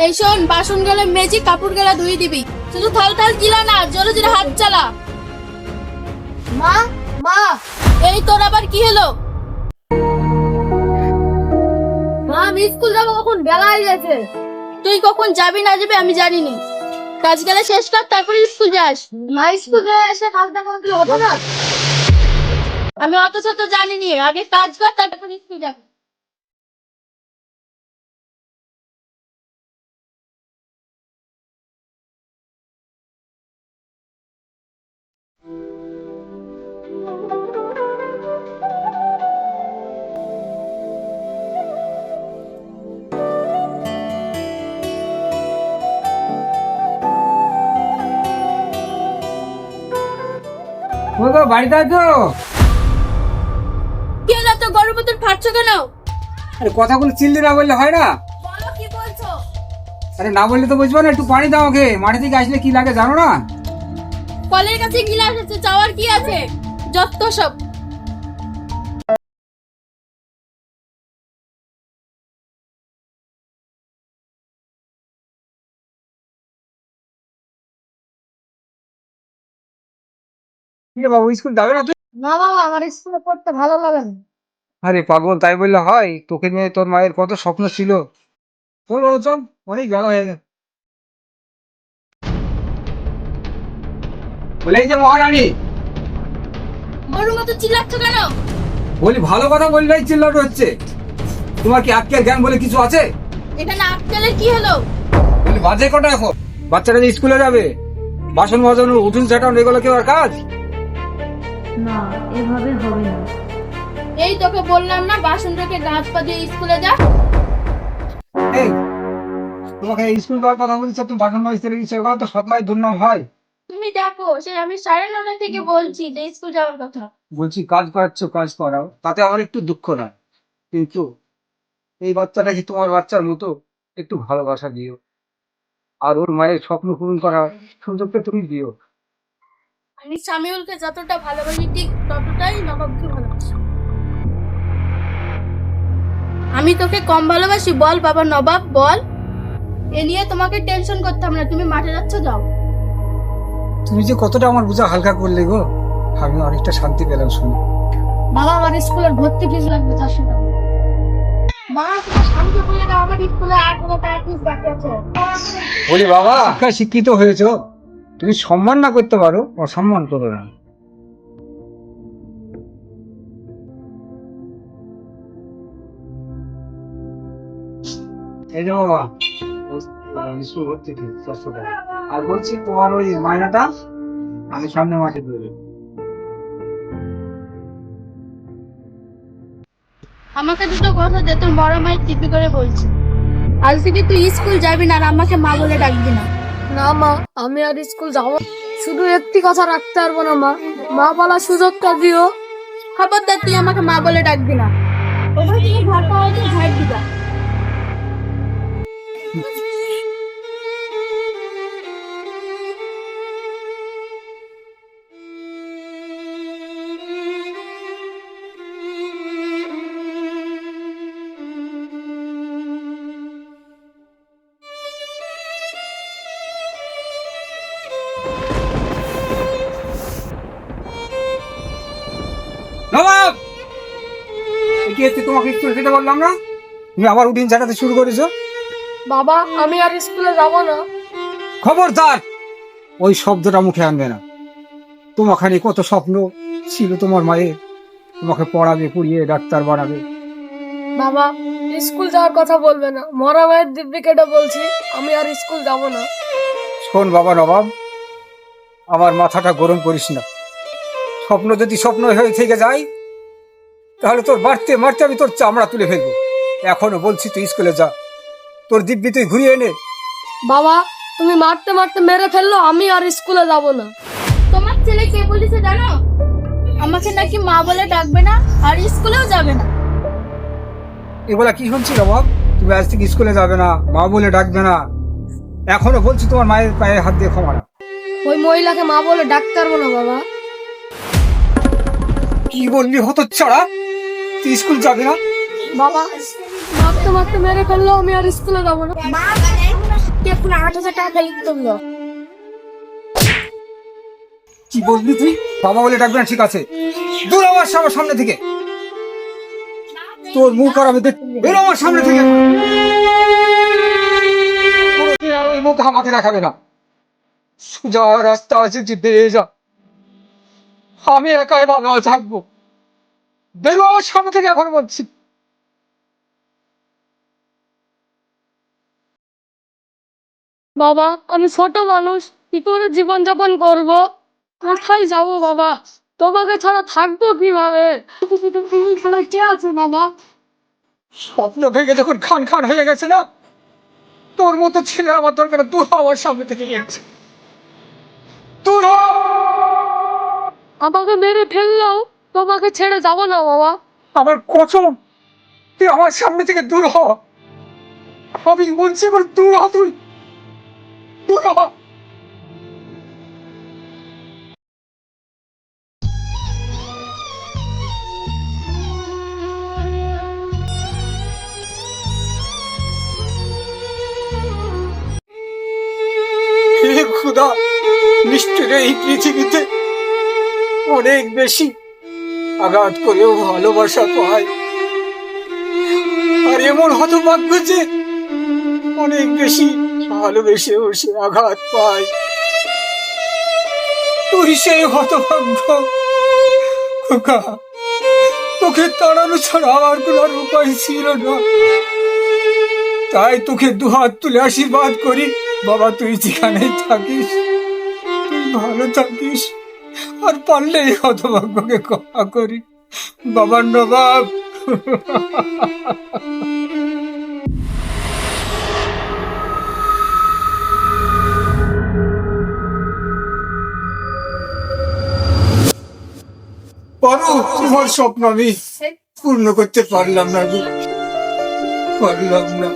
এই শোন, বাসন গেলে মেজে, কাপড় গেলে ধুয়ে দিবি। শুধু থাল থাল গিলা না, জোরে জোরে হাত চালা। মা, মা, এই তোর আবার কি হলো? মা, আমি স্কুল যাবো, কখন বেলা হয়ে গেছে। তুই কখন যাবি না যাবি আমি জানিনি। কাজ গেলে শেষ কর, তারপরে স্কুল যাস। মা, স্কুলে এসে কাজটা করতে হতো না? আমি অত শত জানিনি, আগে কাজ কর তারপরে স্কুল যাবি। ও গো, বাড়িতে আছো? কি হলো, তো গরম বোতল ফাটছো কেন? আরে কথাগুলো চিল্লি না বললে হয় না? বলো, কি বলছো? আরে না বললে তো বুঝবো না, একটু পানি দাও ওকে। মাটি থেকে আসলে কি লাগে জানো না? কলের কাছে গিলাস আছে, চাওয়ার কি আছে? যত সব। কি রে বাবু, স্কুল যাবে না তুই? না বাবা, আমার স্কুলে পড়তে ভালো লাগে না। আরে পাগল, তাই বললে হয়? তোকে নিয়ে তোর মায়ের কত স্বপ্ন ছিল। চল বাবু, চল, অনেক বেলা হয়ে গেছে। বলে এই যে মহারানী, গরুর মতো চিল্লাচ্ছ কেন? বলি ভালো কথা বললেই চিল্লাটা হচ্ছে। তোমার কি আজকের জ্ঞান বলে কিছু আছে? এখানে আক্কেলের কি হলো? বলি বাজে কটা এখন? বাচ্চারা যে স্কুলে যাবে, বাসন মাজানো, উঠুন ঝাঁটানো, এগুলো কেউ আর কাজ? না, এভাবে হবে না। এই তোকে বললাম না, বাসন রেখে গাছ পা দিয়ে স্কুলে যা। এই, তোমাকে স্কুল যাওয়ার কথা বলছো, তুমি বাসন মাজতে লেগেছো, এগুলো তো সৎ মায়ের দুর্নাম হয়। তুমি দেখো, সে আমি 9:30 থেকে বলছি যে স্কুল যাওয়ার কথা। বলছি কাজ করাচ্ছ, কাজ করাও, তাতে আমার একটু দুঃখ নয়, কিন্তু এই বাচ্চাটা কি তোমার বাচ্চার মতো? একটু ভালোবাসা দিও, আর ওর মায়ের স্বপ্ন পূরণ করার সুযোগটা তুমি দিও। আমি সামিউলকে যতটা ভালোবাসি, ঠিক ততটাই নবাবকে ভালোবাসি। আমি তোকে কম ভালোবাসি বল বাবা নবাব, বল। এ নিয়ে তোমাকে টেনশন করতে হবে না, তুমি মাঠে যাচ্ছ, যাও। তুমি যে কতটা আমার বোঝা হালকা করলে গো, আমি অনেকটা শান্তি পেলাম শুনে। বাবা, আমার স্কুলের ভর্তি ফিস লাগবে 400 টাকা। মা, তুমি শান্তি বলে দাও, আমার স্কুলে 8 টাকা ফিস বাকি আছে। বলি বাবা, শিক্ষায় শিক্ষিত হয়েছো, তুমি সম্মান না করতে পারো, অসম্মান করো না। এই যে বাবা, স্কুল ভর্তি ফিস 400 টাকা। আর বলছি তোমার ওই মায়নাটা আমি সামনে মাসে দেবো। আমাকে দুটো কথা দে, তোর বড় মায়ের টিপি করে বলছি। আজ থেকে তুই স্কুল যাবি না, আর আমাকে মা বলে ডাকবি না। না মা, আমি আর স্কুল যাব না। শুধু একটি কথা রাখতে পারবো না মা, মা বলার সুযোগটা দিও। খবরদার, তুই আমাকে মা বলে ডাকবি না। ওখান থেকে ঘর পাওয়া যায়, ঝাড় দিবা। নবাব, এ কি হচ্ছে? তোমাকে স্কুল যেতে বললাম না? তুমি আবার উঠিন চাটাতে শুরু করেছো। বাবা, আমি আর স্কুলে যাব না। খবরদার, ওই শব্দটা মুখে আনবে না। তোমাখানে কত স্বপ্ন ছিল তোমার মায়ের, তোমাকে পড়াবে, পড়িয়ে ডাক্তার বানাবে। বাবা, স্কুল যাওয়ার কথা বলবে না, মরা মায়ের দিব্যি কেটে বলছি, আমি আর স্কুল যাব না। শোন বাবা নবাব, আমার মাথাটা গরম করিস না। স্বপ্ন যদি স্বপ্ন হয়ে থেকে যায়, তাহলে তোর মারতে মারতে আমি তোর চামড়া তুলে ফেলবো। এখনো বলছি তুই স্কুলে যা, তোর দিব্যি তুই ঘুরিয়ে এনে। বাবা, তুমি মারতে মারতে মেরে ফেললো, আমি আর স্কুলে যাব না। তোমার ছেলে কে বলেছে জানো? আমাকে নাকি মা বলে ডাকবে না, আর স্কুলেও যাবে না। এগুলা কি শুনছি নবাব? তুমি আজ থেকে স্কুলে যাবে না, মা বলে ডাকবে না, এখনো বলছি তোমার মায়ের পায়ে হাত দিয়ে ক্ষমা না। ওই মহিলাকে মা বলে ডাকতে পারবো না বাবা। কি বললি হতচ্ছাড়া? তুই স্কুল যাবি না? বাবা, মারতে মারতে মেরে ফেললো, আমি আর স্কুলে যাব না। 8,000 টাকা ক্রেডিট করলো। কি বললি তুই? বাবা বলে ডাকবি না, ঠিক আছে? দূর আমার সামনে থেকে, তোর মুখ আর আমি দেখতে বের হ আমার সামনে থেকে। কোনোদিন আর ওই মুখ আমাকে দেখাবে না। সোজা রাস্তা আছে, যে বেরিয়ে যা, আমি একাই বাবা থাকবো। বেরো আমার সামনে থেকে, এখন বলছি। বাবা, আমি ছোট মানুষ, কি করে জীবন যাপন করবো? কোথায় যাবো বাবা? তোমাকে ছাড়া থাকবো কিভাবে? তুমি ছাড়া কে আছে বাবা? স্বপ্ন ভেঙে যখন খান খান হয়ে গেছে না, তোর মতো ছেলে আমার দরকার। দূর হ আমার সামনে থেকে গেছে, দূর হ। আমাকে মেরে ফেললেও তোমাকে ছেড়ে যাবো না বাবা। আমার কসম, তুই আমার সামনে থেকে দূর হ। আমি বলছি, এবার দূর হ, তুই দূর হ। হে খোদা, নিষ্ঠুর এই পৃথিবীতে অনেক বেশি আঘাত করেও ভালোবাসা পায়, আর এমন হতভাগ্য যে অনেক বেশি ভালোবেসেও সে আঘাত পায়। তুই সেই হতভাগ্য খোকা। তোকে তাড়ানো ছাড়া আমার কোনো আর উপায় ছিল না, তাই তোকে দুহাত তুলে আশীর্বাদ করি। বাবা, তুই যেখানেই থাকিস, তুই ভালো থাকিস, আর পারলে এই হতভাগ্যকে ক্ষমা করি। বাবার নবাব। পারো, তোমার স্বপ্ন আমি পূর্ণ করতে পারলাম না গো, পারলাম না।